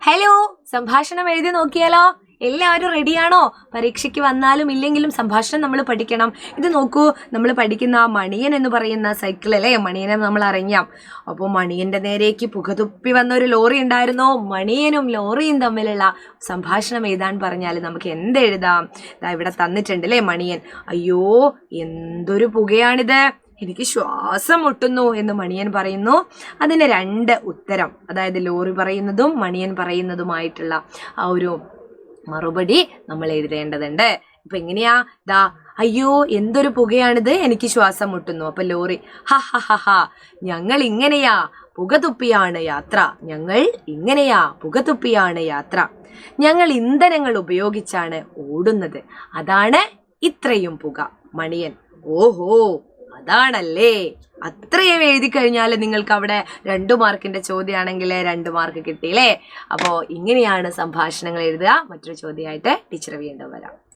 Hello, സംഭാഷണം എഴുതി നോക്കിയാലോ? എല്ലാവരും റെഡിയാണോ? പരീക്ഷയ്ക്ക് വന്നാലും ഇല്ലെങ്കിലും സംഭാഷണം നമ്മൾ പഠിക്കണം. ഇത് നോക്കൂ, നമ്മൾ പഠിക്കുന്ന ആ മണിയൻ എന്ന് പറയുന്ന സൈക്കിൾ അല്ലേ, മണിയനെ നമ്മൾ അറിയാം. അപ്പോൾ മണിയന്റെ നേരേക്ക് പുകതുപ്പി വന്ന ഒരു ലോറി ഉണ്ടായിരുന്നു. മണിയനും ലോറിയും തമ്മിലുള്ള സംഭാഷണം എഴുതാൻ പറഞ്ഞാൽ നമുക്ക് എന്ത് എഴുതാം? ഇതാ ഇവിടെ തന്നിട്ടുണ്ട് അല്ലേ മണിയൻ. അയ്യോ, എന്തൊരു പുകയാണിത്, എനിക്ക് ശ്വാസം മുട്ടുന്നു എന്ന് മണിയൻ പറയുന്നു. അതിന് രണ്ട് ഉത്തരം, അതായത് ലോറി പറയുന്നതും മണിയൻ പറയുന്നതുമായിട്ടുള്ള ആ ഒരു മറുപടി നമ്മൾ എഴുതേണ്ടതുണ്ട്. ഇപ്പൊ എങ്ങനെയാ? ദാ, അയ്യോ എന്തൊരു പുകയാണിത്, എനിക്ക് ശ്വാസം മുട്ടുന്നു. അപ്പൊ ലോറി, ഹ ഹ ഹ ഹ, ഞങ്ങൾ ഇങ്ങനെയാ പുകതുപ്പിയാണ് യാത്ര, ഞങ്ങൾ ഇങ്ങനെയാ പുകതുപ്പിയാണ് യാത്ര, ഞങ്ങൾ ഇന്ധനങ്ങൾ ഉപയോഗിച്ചാണ് ഓടുന്നത്, അതാണ് ഇത്രയും പുക. മണിയൻ, ഓഹോ അതാണല്ലേ, അത്രയും എഴുതി കഴിഞ്ഞാൽ നിങ്ങൾക്ക് അവിടെ 2 മാർക്കിന്റെ ചോദ്യമാണെങ്കിൽ 2 മാർക്ക് കിട്ടിയില്ലേ? അപ്പോൾ ഇങ്ങനെയാണ് സംഭാഷണങ്ങൾ എഴുതുക. മറ്റൊരു ചോദ്യമായിട്ട് ടീച്ചർ വീണ്ടും വരാം.